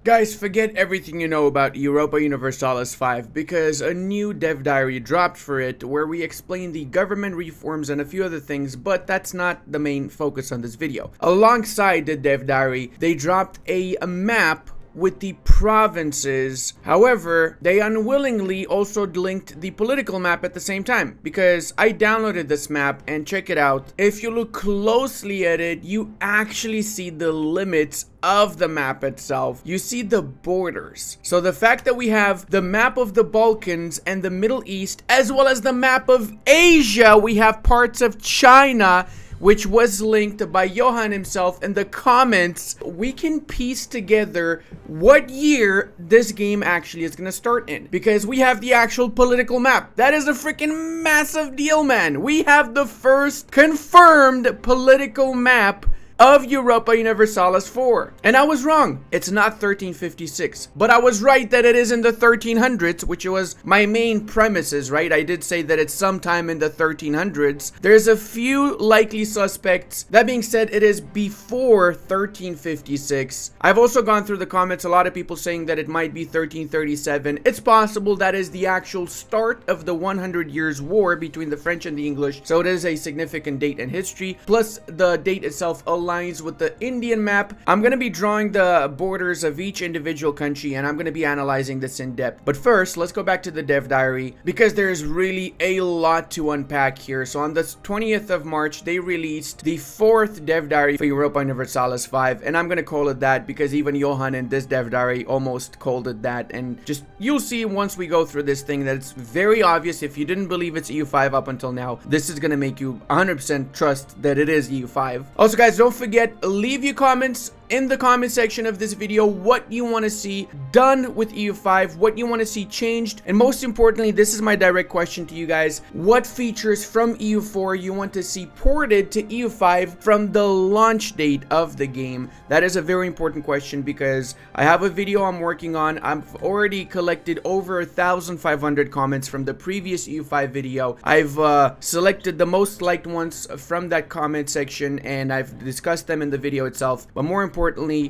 Guys, forget everything you know about Europa Universalis V because a new dev diary dropped for it where we explain the government reforms and a few other things, but that's not the main focus on this video. Alongside the dev diary, they dropped a map with the provinces. However, they unwillingly also linked the political map at the same time, because I downloaded this map and check it out. If you look closely at it, you actually see the limits of the map itself. You see the borders. So the fact that we have the map of the Balkans and the Middle East, as well as the map of Asia, we have parts of China, which was linked by Johan himself in the comments. We can piece together what year this game actually is going to start in, because we have the actual political map. That is a freaking massive deal, man. We have the first confirmed political map of Europa Universalis IV. And I was wrong. It's not 1356. But I was right that it is in the 1300s, which was my main premises, right? I did say that it's sometime in the 1300s. There's a few likely suspects. That being said, it is before 1356. I've also gone through the comments. A lot of people saying that it might be 1337. It's possible that is the actual start of the 100 Years' War between the French and the English. So it is a significant date in history. Plus, the date itself aligns with the Indian map. I'm going to be drawing the borders of each individual country, and I'm going to be analyzing this in depth. But first, let's go back to the dev diary, because there's really a lot to unpack here. So on the 20th of March, they released the 4th dev diary for Europa Universalis V, and I'm going to call it that because even Johan in this dev diary almost called it that. And just, you'll see once we go through this thing that it's very obvious. If you didn't believe it's EU5 up until now, this is going to make you 100% trust that it is EU5. Also, guys, don't forget, leave your comments in the comment section of this video what you want to see done with EU5, what you want to see changed, and most importantly, this is my direct question to you guys: what features from EU4 you want to see ported to EU5 from the launch date of the game? That is a very important question, because I have a video I'm working on. I've already collected over 1,500 comments from the previous EU5 video. I've selected the most liked ones from that comment section, and I've discussed them in the video itself. But more importantly,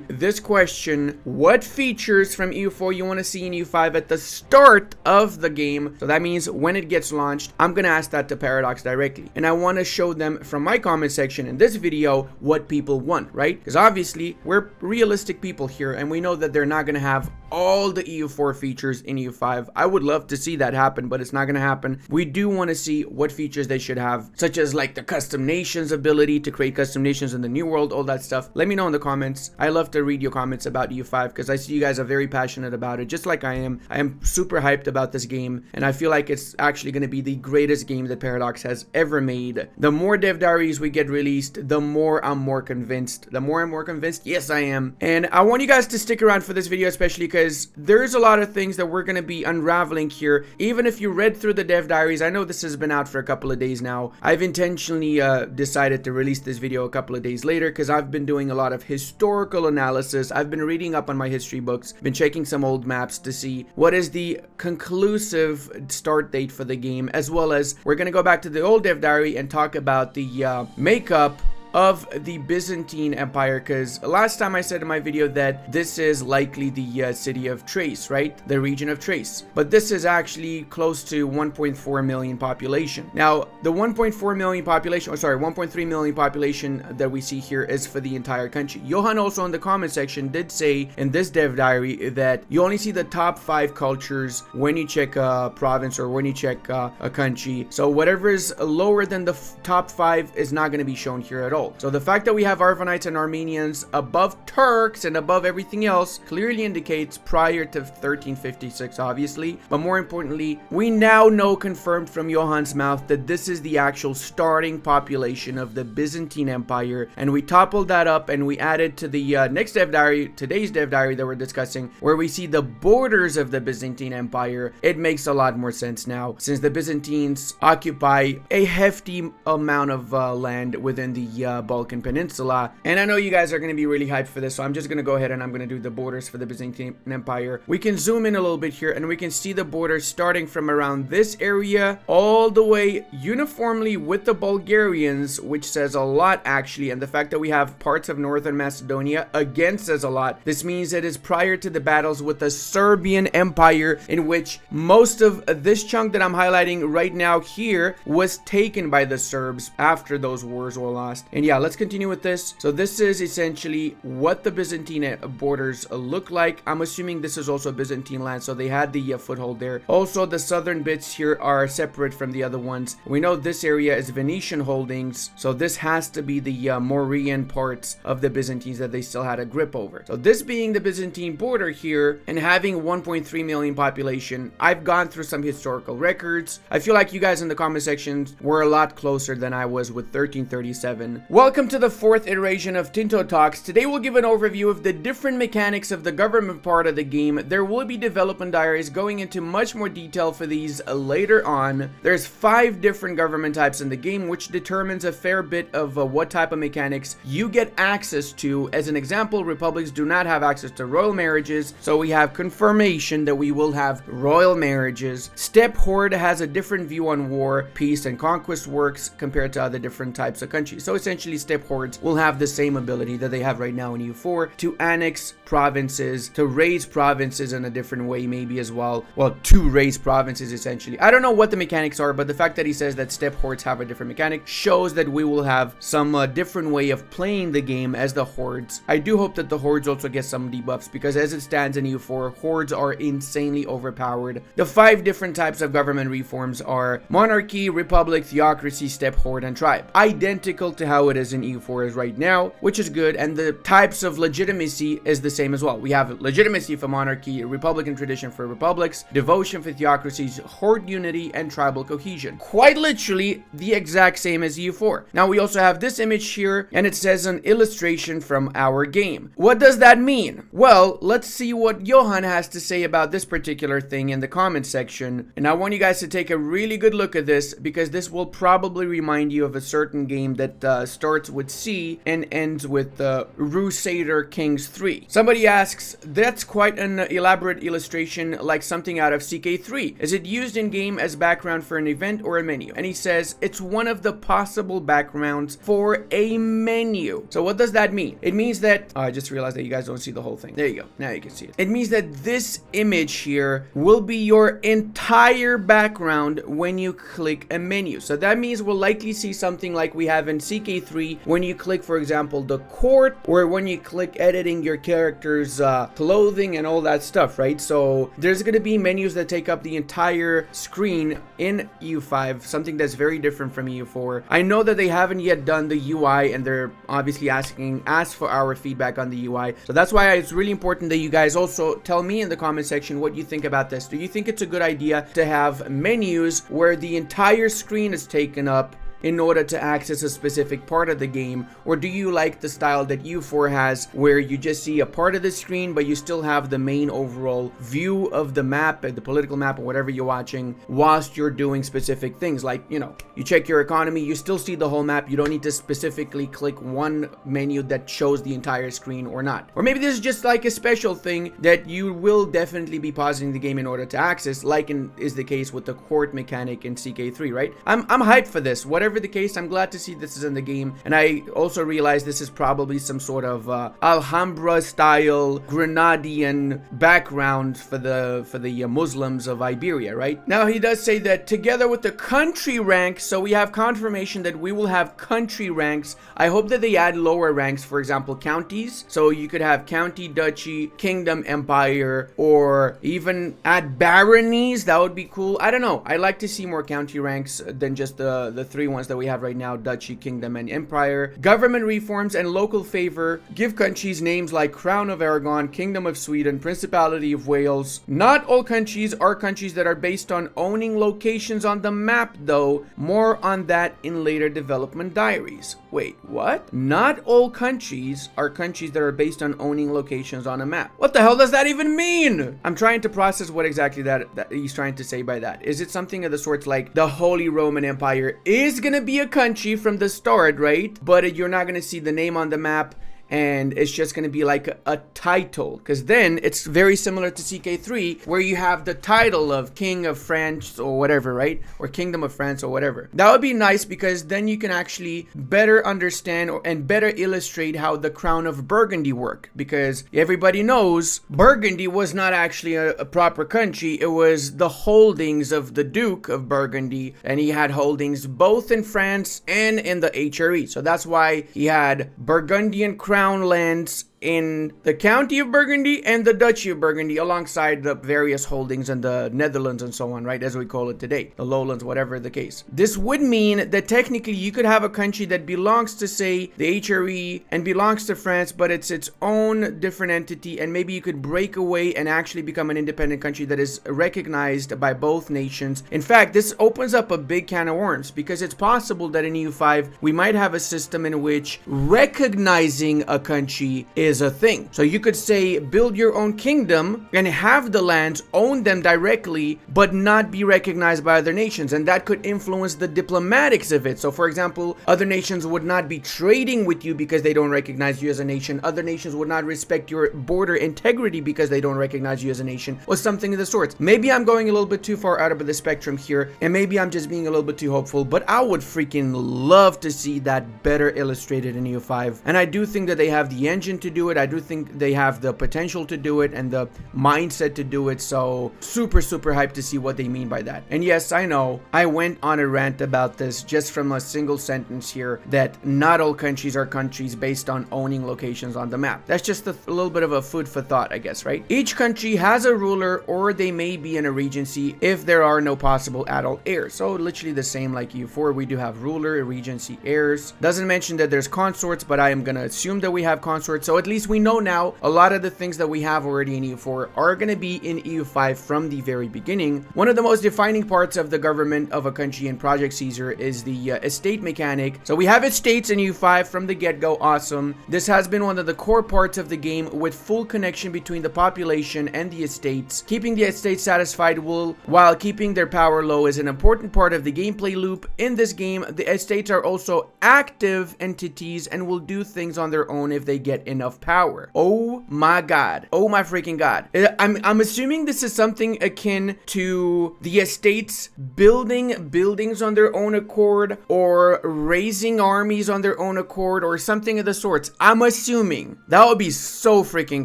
this question: what features from EU4 you want to see in EU5 at the start of the game? So that means when it gets launched, I'm going to ask that to Paradox directly. And I want to show them from my comment section in this video what people want, right? Because obviously, we're realistic people here, and we know that they're not going to have all the EU4 features in EU5. I would love to see that happen, but it's not going to happen. We do want to see what features they should have, such as like the custom nations ability to create custom nations in the new world, all that stuff. Let me know in the comments. I love to read your comments about EU5 because I see you guys are very passionate about it, just like I am. I am super hyped about this game, and I feel like it's actually going to be the greatest game that Paradox has ever made. The more dev diaries we get released, the more I'm more convinced. The more I'm more convinced, yes I am. And I want you guys to stick around for this video, especially because there's a lot of things that we're going to be unraveling here. Even if you read through the dev diaries, I know this has been out for a couple of days now. I've intentionally decided to release this video a couple of days later because I've been doing a lot of historical analysis. I've been reading up on my history books, been checking some old maps to see what is the conclusive start date for the game, as well as we're going to go back to the old dev diary and talk about the makeup of the Byzantine Empire, because last time I said in my video that this is likely the city of Thrace, right? The region of Thrace. But this is actually close to 1.4 million population. Now, the 1.4 million population, 1.3 million population that we see here is for the entire country. Johan also in the comment section did say in this dev diary that you only see the top 5 cultures when you check a province or when you check a country. So whatever is lower than the top 5 is not going to be shown here at all. So the fact that we have Arvanites and Armenians above Turks and above everything else clearly indicates prior to 1356, obviously. But more importantly, we now know, confirmed from Johan's mouth, that this is the actual starting population of the Byzantine Empire. And we toppled that up and we added to the next dev diary, today's dev diary that we're discussing, where we see the borders of the Byzantine Empire. It makes a lot more sense now, since the Byzantines occupy a hefty amount of land within the Balkan Peninsula. And I know you guys are going to be really hyped for this, so I'm just going to go ahead and I'm going to do the borders for the Byzantine Empire. We can zoom in a little bit here and we can see the borders starting from around this area all the way uniformly with the Bulgarians, which says a lot actually. And the fact that we have parts of northern Macedonia again says a lot. This means it is prior to the battles with the Serbian Empire, in which most of this chunk that I'm highlighting right now here was taken by the Serbs after those wars were lost. And yeah, let's continue with this. So this is essentially what the Byzantine borders look like. I'm assuming this is also Byzantine land, so they had the foothold there. Also, the southern bits here are separate from the other ones. We know this area is Venetian holdings, so this has to be the Morean parts of the Byzantines that they still had a grip over. So this being the Byzantine border here and having 1.3 million population, I've gone through some historical records. I feel like you guys in the comment sections were a lot closer than I was with 1337. Welcome to the fourth iteration of Tinto Talks. Today we'll give an overview of the different mechanics of the government part of the game. There will be development diaries going into much more detail for these later on. There's 5 different government types in the game, which determines a fair bit of what type of mechanics you get access to. As an example, republics do not have access to royal marriages, so we have confirmation that we will have royal marriages. Steppe Horde has a different view on war, peace, and conquest works compared to other different types of countries. So essentially, Steppe Hordes will have the same ability that they have right now in EU4 to annex provinces, to raise provinces in a different way maybe as well. Well, to raise provinces essentially. I don't know what the mechanics are, but the fact that he says that Steppe Hordes have a different mechanic shows that we will have some different way of playing the game as the Hordes. I do hope that the Hordes also get some debuffs, because as it stands in EU4, Hordes are insanely overpowered. The 5 different types of government reforms are monarchy, republic, theocracy, steppe, horde, and tribe. Identical to how it is in EU4 is right now, which is good, and the types of legitimacy is the same as well. We have legitimacy for monarchy, republican tradition for republics, devotion for theocracies, horde unity, and tribal cohesion. Quite literally the exact same as EU4. Now we also have this image here, and it says an illustration from our game. What does that mean? Well, let's see what Johan has to say about this particular thing in the comment section. And I want you guys to take a really good look at this, because this will probably remind you of a certain game that starts with C and ends with Crusader Kings 3. Somebody asks, that's quite an elaborate illustration, like something out of CK3. Is it used in game as background for an event or a menu? And he says it's one of the possible backgrounds for a menu. So what does that mean? It means that I just realized that you guys don't see the whole thing. There you go. Now you can see it. It means that this image here will be your entire background when you click a menu. So that means we'll likely see something like we have in CK3 when you click, for example, the court, or when you click editing your character's clothing and all that stuff, right? So there's going to be menus that take up the entire screen in EU5, something that's very different from EU4. I know that they haven't yet done the UI, and they're obviously asking us for our feedback on the UI. So that's why it's really important that you guys also tell me in the comment section what you think about this. Do you think it's a good idea to have menus where the entire screen is taken up in order to access a specific part of the game, or do you like the style that EU4 has, where you just see a part of the screen but you still have the main overall view of the map, the political map, or whatever you're watching, whilst you're doing specific things, like, you know, you check your economy, you still see the whole map, you don't need to specifically click one menu that shows the entire screen or not. Or maybe this is just like a special thing that you will definitely be pausing the game in order to access, like is the case with the court mechanic in CK3, right? I'm hyped for this. Whatever the case, I'm glad to see this is in the game, and I also realize this is probably some sort of Alhambra style Grenadian background for the Muslims of Iberia, right? Now he does say that together with the country rank, so we have confirmation that we will have country ranks. I hope that they add lower ranks, for example counties, so you could have county, duchy, kingdom, empire, or even add baronies. That would be cool. I don't know, I like to see more county ranks than just the 3 ones that we have right now: duchy, kingdom, and empire. Government reforms and local favor give countries names like Crown of Aragon, Kingdom of Sweden, Principality of Wales. Not all countries are countries that are based on owning locations on the map, though. More on that in later development diaries. Wait, what? Not all countries are countries that are based on owning locations on a map. What the hell does that even mean? I'm trying to process what exactly that he's trying to say by that. Is it something of the sorts like the Holy Roman Empire is gonna be a country from the start, right? But you're not gonna see the name on the map, and it's just going to be like a title, because then it's very similar to CK3 where you have the title of King of France or whatever, right? Or Kingdom of France or whatever. That would be nice, because then you can actually better understand and better illustrate how the Crown of Burgundy worked, because everybody knows Burgundy was not actually a proper country. It was the holdings of the Duke of Burgundy, and he had holdings both in France and in the HRE. So that's why he had Burgundian crown lands in the County of Burgundy and the Duchy of Burgundy, alongside the various holdings in the Netherlands and so on, right, as we call it today, the lowlands, whatever the case. This would mean that technically you could have a country that belongs to, say, the HRE and belongs to France, but it's its own different entity, and maybe you could break away and actually become an independent country that is recognized by both nations. In fact, this opens up a big can of worms, because it's possible that in EU5 we might have a system in which recognizing a country is a thing. So you could say build your own kingdom and have the lands, own them directly, but not be recognized by other nations, and that could influence the diplomatics of it. So for example, other nations would not be trading with you because they don't recognize you as a nation. Other nations would not respect your border integrity because they don't recognize you as a nation, or something of the sort. Maybe I'm going a little bit too far out of the spectrum here, and maybe I'm just being a little bit too hopeful, but I would freaking love to see that better illustrated in EU5. And I do think that they have the engine to do it. I do think they have the potential to do it and the mindset to do it. So super hyped to see what they mean by that. And yes, I know I went on a rant about this just from a single sentence here, that not all countries are countries based on owning locations on the map. That's just a little bit of a food for thought, I guess, right? Each country has a ruler, or they may be in a regency if there are no possible adult heirs. So literally the same like EU4, we do have ruler, regency, heirs. Doesn't mention that there's consorts, but I am gonna assume that we have consorts. So at least we know now a lot of the things that we have already in EU4 are going to be in EU5 from the very beginning. One of the most defining parts of the government of a country in Project Caesar is the estate mechanic. So we have estates in EU5 from the get-go. Awesome. This has been one of the core parts of the game, with full connection between the population and the estates. Keeping the estates satisfied while keeping their power low is an important part of the gameplay loop. In this game, the estates are also active entities and will do things on their own if they get enough power. Oh my god. Oh my freaking god. I'm assuming this is something akin to the estates building buildings on their own accord, or raising armies on their own accord, or something of the sorts. I'm assuming that would be so freaking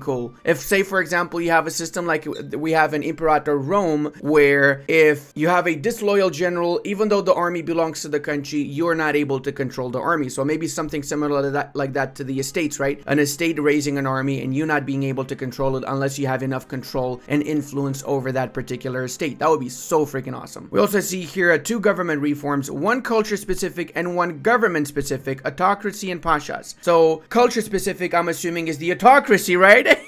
cool. If, say, for example, you have a system like we have in Imperator Rome, where if you have a disloyal general, even though the army belongs to the country, you're not able to control the army. So maybe something similar to that, like that to the estates, right? An estate raising an army and you not being able to control it unless you have enough control and influence over that particular estate. That would be so freaking awesome. We also see here two government reforms, one culture specific and one government specific, autocracy and pashas. So culture specific, I'm assuming, is the autocracy, right?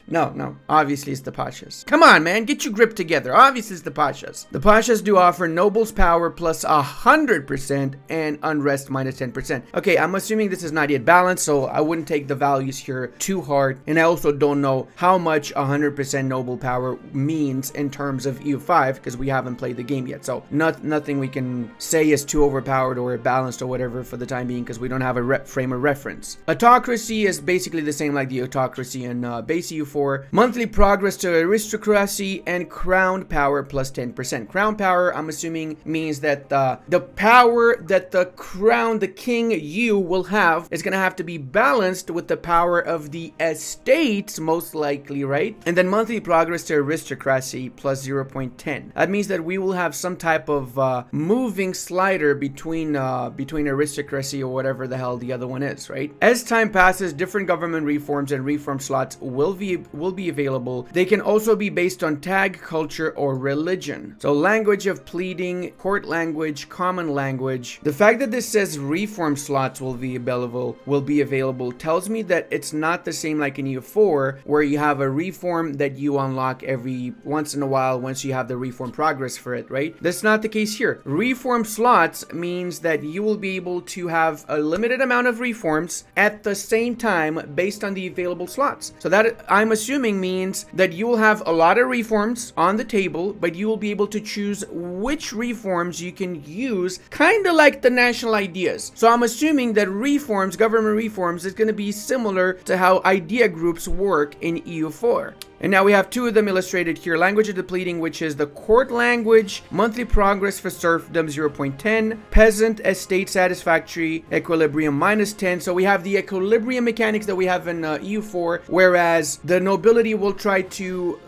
No, obviously it's the pashas. Come on, man, get your grip together. Obviously it's the pashas. The pashas do offer nobles power plus 100% and unrest minus 10%. Okay, I'm assuming this is not yet balanced, so I wouldn't take the values here too hard. And I also don't know how much 100% noble power means in terms of EU5, because we haven't played the game yet. So nothing we can say is too overpowered or balanced or whatever for the time being, because we don't have a frame of reference. Autocracy is basically the same like the autocracy in base EU4. Monthly progress to aristocracy and crown power plus 10%. Crown power, I'm assuming, means that the power that the crown, the king, you will have is going to have to be balanced with the power of the estates, most likely, right? And then monthly progress to aristocracy plus 0.10. That means that we will have some type of moving slider between aristocracy or whatever the hell the other one is, right? As time passes, different government reforms and reform slots will be available. They can also be based on tag, culture, or religion. So language of pleading, court language, common language. The fact that this says reform slots will be available tells me that it's not the same like in EU4, where you have a reform that you unlock every once in a while once you have the reform progress for it, right? That's not the case here. Reform slots means that you will be able to have a limited amount of reforms at the same time based on the available slots. So that I'm assuming means that you will have a lot of reforms on the table, but you will be able to choose which reforms you can use, kind of like the national ideas. So I'm assuming that reforms, government reforms, is going to be similar to how idea groups work in EU4. And now we have two of them illustrated here. Language of depleting, which is the court language. Monthly progress for serfdom, 0.10. Peasant estate satisfactory equilibrium, -10. So we have the equilibrium mechanics that we have in EU4, whereas the nobility will try to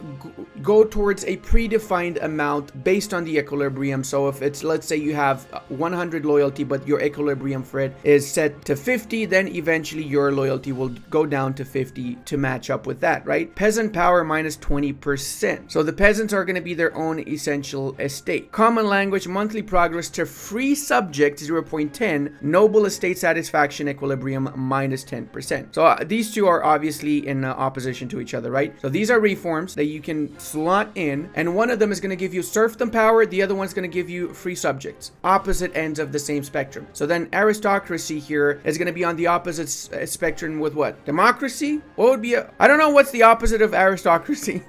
go towards a predefined amount based on the equilibrium. So if it's, let's say you have 100 loyalty, but your equilibrium for it is set to 50, then eventually your loyalty will go down to 50 to match up with that, right? Peasant power, -20%. So the peasants are going to be their own essential estate. Common language, monthly progress to free subject, 0.10. Noble estate satisfaction equilibrium, -10%. So these two are obviously in opposition to each other, right? So these are reforms that you can slot in, and one of them is going to give you serfdom power, the other one's going to give you free subjects. Opposite ends of the same spectrum. So then aristocracy here is going to be on the opposite spectrum with what? Democracy? What would be I don't know what's the opposite of aristocracy.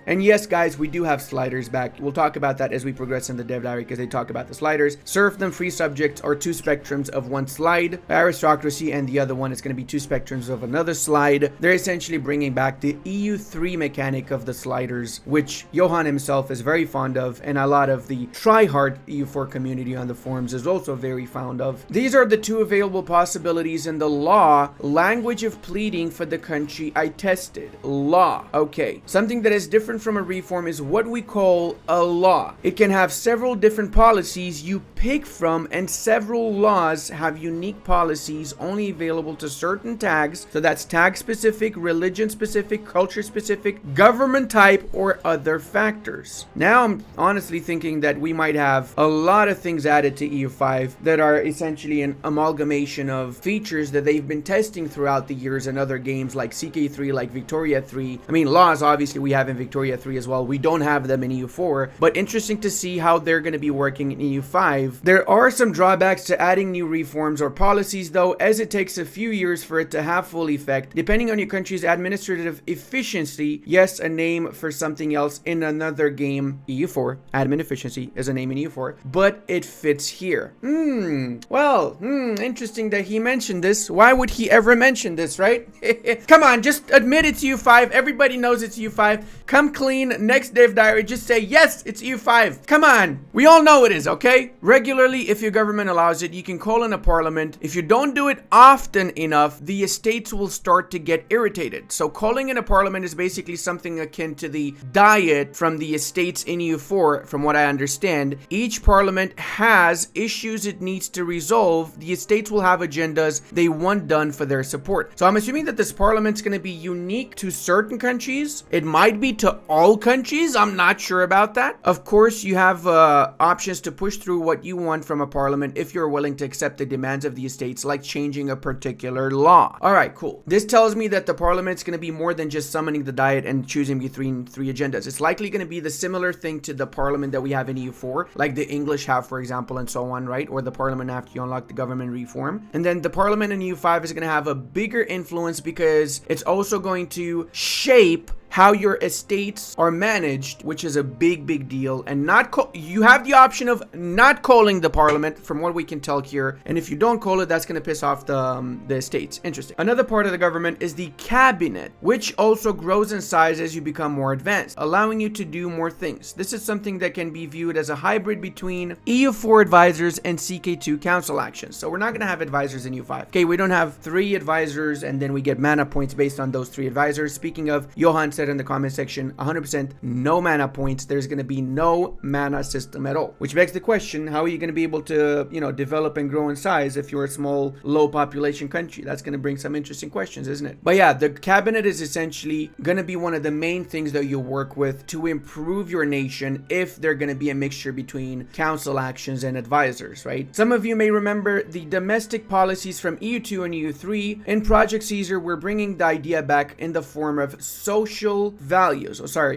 And yes, guys, we do have sliders back. We'll talk about that as we progress in the dev diary because they talk about the sliders. Serfdom, free subjects are two spectrums of one slide. Aristocracy and the other one is going to be two spectrums of another slide. They're essentially bringing back the EU3 mechanic of the sliders, which Johan himself is very fond of, and a lot of the try-hard EU4 community on the forums is also very fond of. These are the two available possibilities in the law. Language of pleading for the country I tested. Law. Okay. Something that is different from a reform is what we call a law. It can have several different policies you pick from, and several laws have unique policies only available to certain tags. So that's tag specific, religion specific, culture specific, government type, or other factors. Now I'm honestly thinking that we might have a lot of things added to EU5 that are essentially an amalgamation of features that they've been testing throughout the years in other games like CK3, like Victoria 3. I mean, laws obviously we have in Victoria 3 as well. We don't have them in EU4, but interesting to see how they're going to be working in EU5. There are some drawbacks to adding new reforms or policies though, as it takes a few years for it to have full effect, depending on your country's administrative efficiency. Yes, a name for something else in another game, EU4. Admin efficiency is a name in EU4, but it fits here. Interesting that he mentioned this. Why would he ever mention this, right? Come on, just admit it's EU5. Everybody knows it's EU5. Come clean, next dev diary, just say, yes, it's EU5. Come on. We all know it is, okay? Regularly, if your government allows it, you can call in a parliament. If you don't do it often enough, the estates will start to get irritated. So calling in a parliament is basically something akin to the diet from the estates in EU4, from what I understand. Each parliament has issues it needs to resolve. The estates will have agendas they want done for their support. So I'm assuming that this parliament's going to be unique to certain countries. It might be to all countries. I'm not sure about that. Of course, you have options to push through what you want from a parliament if you're willing to accept the demands of the estates, like changing a particular law. All right, cool. This tells me that the parliament's going to be more than just summoning the diet and choosing between three agendas. It's likely going to be the similar thing to the parliament that we have in EU4, like the English have, for example, and so on, right? Or the parliament after you unlock the government reform. And then the parliament in EU5 is going to have a bigger influence because it's also going to shape how your estates are managed, which is a big deal. And you have the option of not calling the parliament, from what we can tell here, and if you don't call it, that's going to piss off the estates. Interesting. Another part of the government is the cabinet, which also grows in size as you become more advanced, allowing you to do more things. This is something that can be viewed as a hybrid between EU4 advisors and CK2 council actions. So we're not going to have advisors in EU5. Okay, we don't have 3 advisors and then we get mana points based on those 3 advisors. Speaking of, Johan said in the comment section, 100% no mana points. There's going to be no mana system at all, which begs the question, how are you going to be able to, develop and grow in size if you're a small, low population country? That's going to bring some interesting questions, isn't it? But yeah, the cabinet is essentially going to be one of the main things that you work with to improve your nation if they're going to be a mixture between council actions and advisors, right? Some of you may remember the domestic policies from EU2 and EU3. In Project Caesar, we're bringing the idea back in the form of social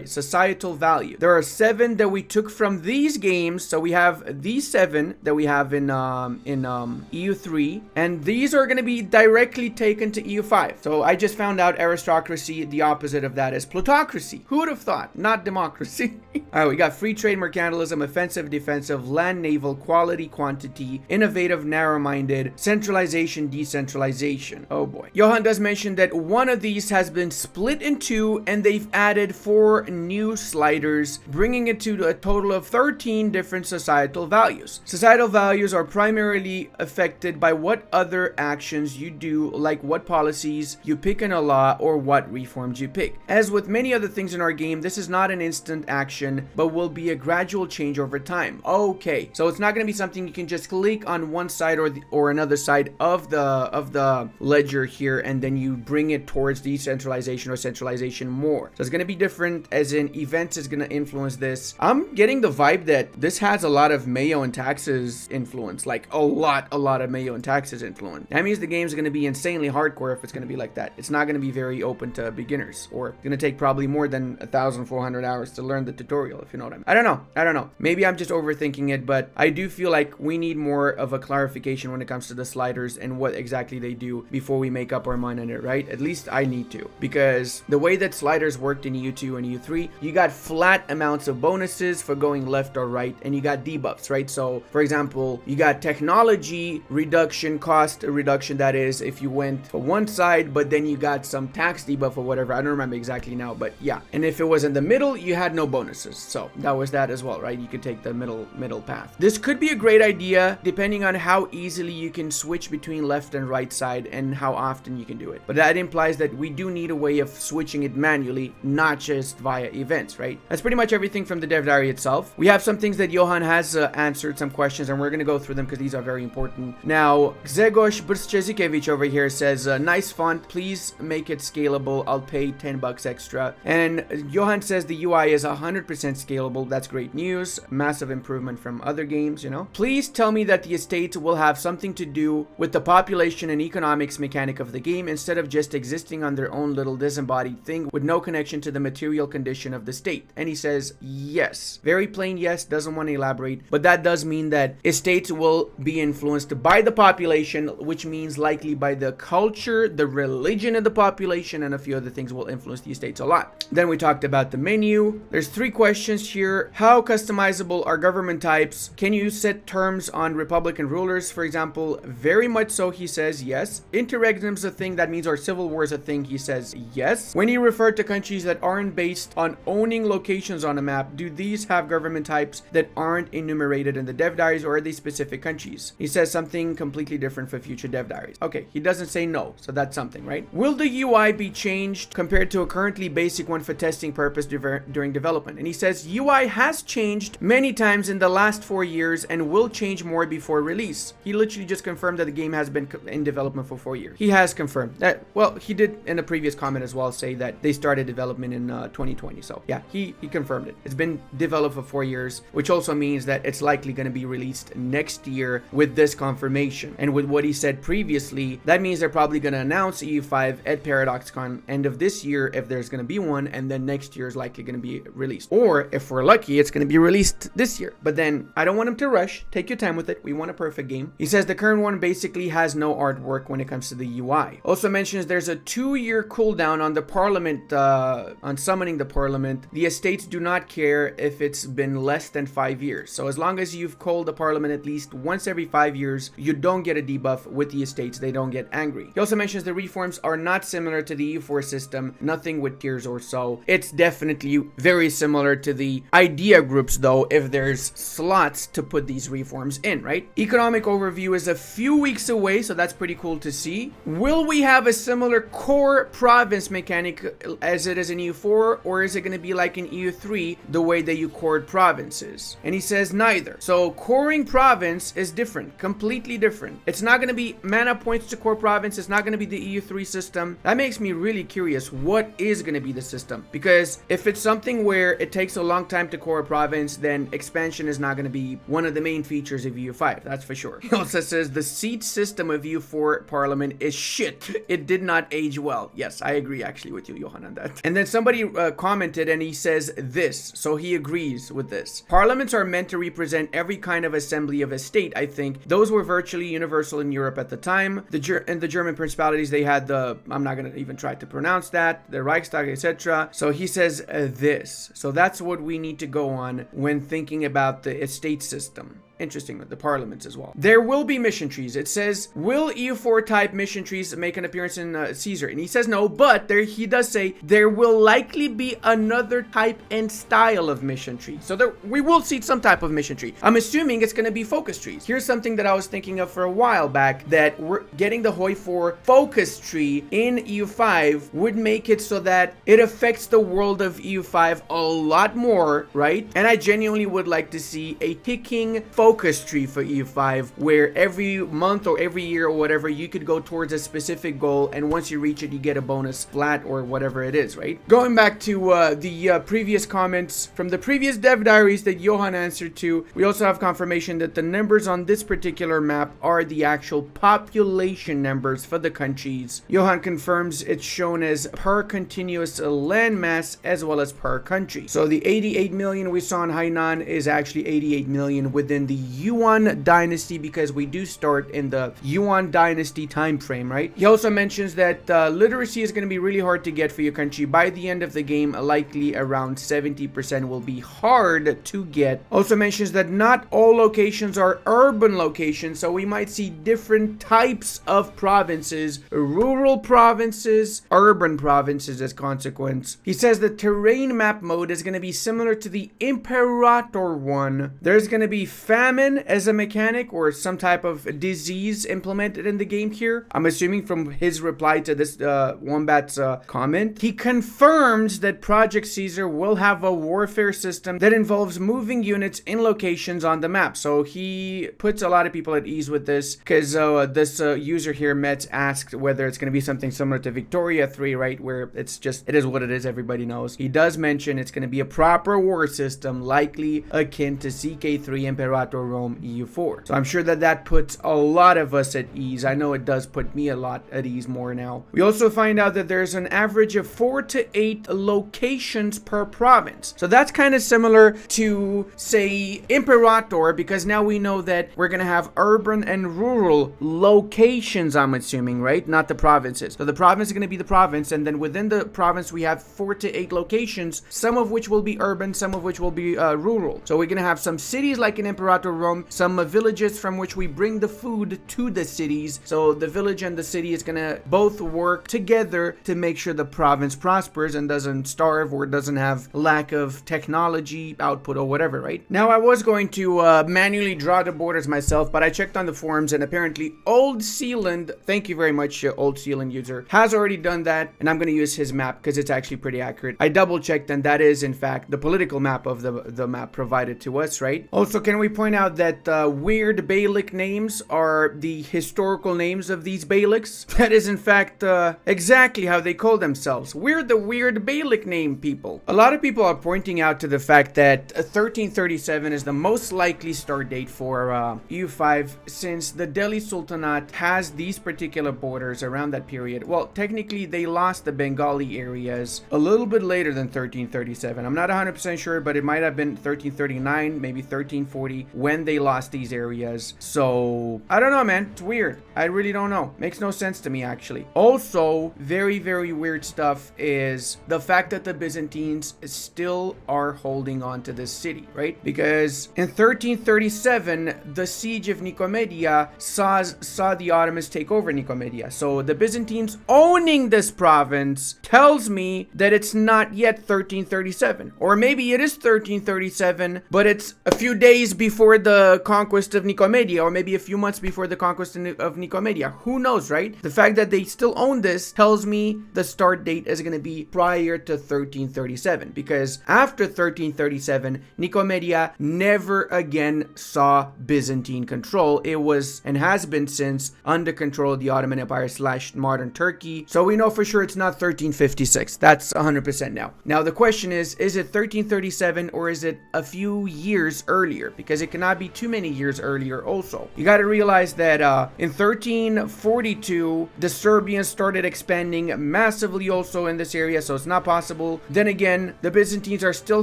societal value. There are 7 that we took from these games. So we have these 7 that we have in EU3, and these are going to be directly taken to EU5. So I just found out aristocracy, the opposite of that is plutocracy. Who would have thought? Not democracy. All right, we got free trade, mercantilism, offensive, defensive, land, naval, quality, quantity, innovative, narrow-minded, centralization, decentralization. Oh boy. Johan does mention that one of these has been split in 2, and they've added 4 new sliders, bringing it to a total of 13 different societal values. Societal values are primarily affected by what other actions you do, like what policies you pick in a law or what reforms you pick. As with many other things in our game, this is not an instant action, but will be a gradual change over time. Okay, so it's not going to be something you can just click on one side or another side of the ledger here, and then you bring it towards decentralization or centralization more. So it's going to be different, as in events is going to influence this. I'm getting the vibe that this has a lot of Mayo and taxes influence, like a lot of Mayo and taxes influence. That means the game is going to be insanely hardcore if it's going to be like that. It's not going to be very open to beginners, or it's going to take probably more than 1,400 hours to learn the tutorial, if you know what I mean. I don't know. Maybe I'm just overthinking it, but I do feel like we need more of a clarification when it comes to the sliders and what exactly they do before we make up our mind on it, right? At least I need to, because the way that sliders worked in EU2 and EU3, you got flat amounts of bonuses for going left or right, and you got debuffs, right? So for example, you got technology reduction, cost reduction, that is if you went for one side, but then you got some tax debuff or whatever. I don't remember exactly now, but yeah. And if it was in the middle, you had no bonuses. So that was that as well, right? You could take the middle path. This could be a great idea depending on how easily you can switch between left and right side and how often you can do it. But that implies that we do need a way of switching it manually, not just via events, right? That's pretty much everything from the dev diary itself. We have some things that Johan has answered, some questions, and we're going to go through them because these are very important. Now, Grzegorz Brzezikiewicz over here says, nice font, please make it scalable. I'll pay $10 extra. And Johan says the UI is 100% scalable. That's great news. Massive improvement from other games, you know. Please tell me that the estates will have something to do with the population and economics mechanic of the game instead of just existing on their own little disembodied thing with no connection to the material condition of the state. And he says, yes. Very plain yes, doesn't want to elaborate, but that does mean that estates will be influenced by the population, which means likely by the culture, the religion of the population, and a few other things will influence the estates a lot. Then we talked about the menu. There's 3 questions here. How customizable are government types? Can you set terms on republican rulers, for example? Very much so, he says yes. Interregnum's a thing, that means our civil war is a thing, he says yes. When you refer to countries that aren't based on owning locations on a map, do these have government types that aren't enumerated in the dev diaries, or are they specific countries? He says something completely different for future dev diaries. Okay, he doesn't say no, so that's something, right? Will the UI be changed compared to a currently basic one for testing purpose during development? And he says UI has changed many times in the last 4 years and will change more before release. He literally just confirmed that the game has been in development for 4 years. He has confirmed that. Well, he did in a previous comment as well say that they started development in 2020. So yeah, he confirmed it. It's been developed for 4 years, which also means that it's likely going to be released next year with this confirmation. And with what he said previously, that means they're probably going to announce EU5 at ParadoxCon end of this year if there's going to be one, and then next year is likely going to be released. Or if we're lucky, it's going to be released this year. But then I don't want him to rush. Take your time with it. We want a perfect game. He says the current one basically has no artwork when it comes to the UI. Also mentions there's a 2-year cooldown on the parliament, on summoning the parliament. The estates do not care if it's been less than 5 years. So as long as you've called the parliament at least once every 5 years, you don't get a debuff with the estates. They don't get angry. He also mentions the reforms are not similar to the EU4 system, nothing with tiers or so. It's definitely very similar to the idea groups though, if there's slots to put these reforms in, right? Economic overview is a few weeks away, so that's pretty cool to see. Will we have a similar core province mechanic as it is in EU4, or is it going to be like in EU3, the way that you cored provinces? And he says neither. So coring province is different, completely different. It's not going to be mana points to core province. It's not going to be the EU3 system. That makes me really curious. What is going to be the system? Because if it's something where it takes a long time to core a province, then expansion is not going to be one of the main features of EU5. That's for sure. He also says the seat system of EU4 Parliament is shit. It did not age well. Yes, I agree actually with you, Johan, on that. that. And then somebody commented and he says this, so he agrees with this. Parliaments are meant to represent every kind of assembly of a state, I think. Those were virtually universal in Europe at the time. In the German principalities, they had I'm not going to even try to pronounce that, the Reichstag, etc. So he says this. So that's what we need to go on when thinking about the estate system. Interesting with the parliaments as well. There will be mission trees. It says, will EU4 type mission trees make an appearance in Caesar? And he says no, but he does say there will likely be another type and style of mission tree. So we will see some type of mission tree. I'm assuming it's going to be focus trees. Here's something that I was thinking of for a while back, that we're getting the HOI4 focus tree in EU5 would make it so that it affects the world of EU5 a lot more, right? And I genuinely would like to see a ticking focus tree for EU5 where every month or every year or whatever you could go towards a specific goal, and once you reach it you get a bonus flat or whatever it is, right? Going back to the previous comments from the previous dev diaries that Johan answered to, we also have confirmation that the numbers on this particular map are the actual population numbers for the countries. Johan confirms it's shown as per continuous landmass as well as per country. So the 88 million we saw in Hainan is actually 88 million within the Yuan dynasty, because we do start in the Yuan dynasty time frame, right? He also mentions that literacy is going to be really hard to get for your country. By the end of the game, likely around 70% will be hard to get. Also mentions that not all locations are urban locations, so we might see different types of provinces, rural provinces, urban provinces as consequence. He says the terrain map mode is going to be similar to the Imperator one. There's going to be famine as a mechanic or some type of disease implemented in the game here. I'm assuming from his reply to this Wombat's comment. He confirms that Project Caesar will have a warfare system that involves moving units in locations on the map. So he puts a lot of people at ease with this, because this user here, Metz, asked whether it's going to be something similar to Victoria 3, right? Where it's just, it is what it is, everybody knows. He does mention it's going to be a proper war system, likely akin to CK3 Imperator Rome EU4. So I'm sure that puts a lot of us at ease. I know it does put me a lot at ease more now. We also find out that there's an average of 4 to 8 locations per province. So that's kind of similar to, say, Imperator, because now we know that we're going to have urban and rural locations, I'm assuming, right? Not the provinces. So the province is going to be the province, and then within the province we have 4 to 8 locations, some of which will be urban, some of which will be rural. So we're going to have some cities like in Imperator Rome, some villages from which we bring the food to the cities. So the village and the city is going to both work together to make sure the province prospers and doesn't starve or doesn't have lack of technology output or whatever, right? Now I was going to manually draw the borders myself, but I checked on the forums and apparently Old Zealand, thank you very much Old Zealand user, has already done that, and I'm going to use his map because it's actually pretty accurate. I double checked and that is in fact the political map of the map provided to us, right? Also, can we point out that weird Bailick names are the historical names of these Bailics? That is in fact exactly how they call themselves. We're the weird Bailick name people. A lot of people are pointing out to the fact that 1337 is the most likely start date for EU5, since the Delhi Sultanate has these particular borders around that period. Well, technically they lost the Bengali areas a little bit later than 1337. I'm not 100% sure, but it might have been 1339, maybe 1340 when they lost these areas. So I don't know, man. It's weird. I really don't know. Makes no sense to me, actually. Also, very, very weird stuff is the fact that the Byzantines still are holding on to this city, right? Because in 1337, the siege of Nicomedia saw the Ottomans take over Nicomedia. So the Byzantines owning this province tells me that it's not yet 1337. Or maybe it is 1337, but it's a few days before the conquest of Nicomedia, or maybe a few months before the conquest of Nicomedia. Who knows, right? The fact that they still own this tells me the start date is going to be prior to 1337, because after 1337, Nicomedia never again saw Byzantine control. It was and has been since under control of the Ottoman Empire / modern Turkey. So we know for sure it's not 1356. That's 100% now. Now the question is it 1337 or is it a few years earlier? Because it cannot be too many years earlier also. You got to realize that in 1342, the Serbians started expanding massively also in this area, so it's not possible. Then again, the Byzantines are still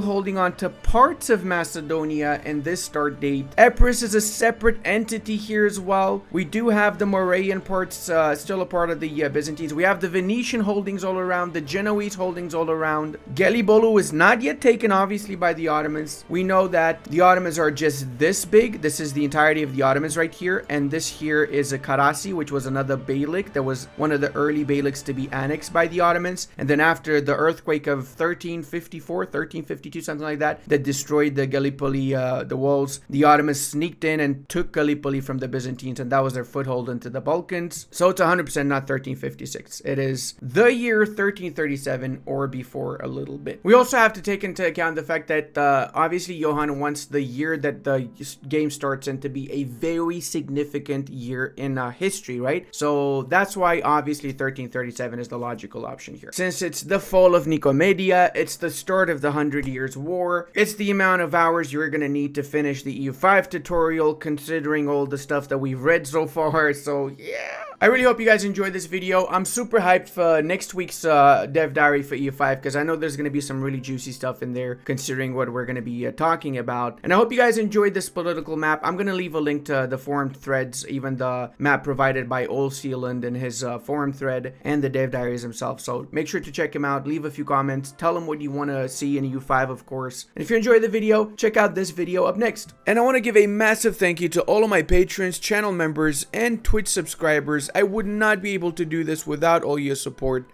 holding on to parts of Macedonia in this start date. Epirus is a separate entity here as well. We do have the Moravian parts still a part of the Byzantines. We have the Venetian holdings all around, the Genoese holdings all around. Gelibolu is not yet taken, obviously, by the Ottomans. We know that the Ottomans are just this big. This is the entirety of the Ottomans right here, and this here is a Karasi, which was another beylik that was one of the early beyliks to be annexed by the Ottomans. And then after the earthquake of 1354, 1352, something like that, that destroyed the Gallipoli, the walls, the Ottomans sneaked in and took Gallipoli from the Byzantines, and that was their foothold into the Balkans. So it's 100% not 1356. It is the year 1337 or before a little bit. We also have to take into account the fact that obviously Johann wants the year that the game starts in to be a very significant year in history, right? So that's why obviously 1337 is the logical option here. Since it's the fall of Nicomedia, it's the start of the 100 Years' War, it's the amount of hours you're going to need to finish the EU5 tutorial, considering all the stuff that we've read so far. So yeah, I really hope you guys enjoyed this video. I'm super hyped for next week's dev diary for EU5, because I know there's going to be some really juicy stuff in there considering what we're going to be talking about. And I hope you guys enjoyed this political map. I'm going to leave a link to the forum threads, even the map provided by Old Sealand in his forum thread, and the dev diaries himself. So make sure to check him out, leave a few comments, tell him what you want to see in EU5, of course. And if you enjoyed the video, check out this video up next. And I want to give a massive thank you to all of my patrons, channel members, and Twitch subscribers. I would not be able to do this without all your support.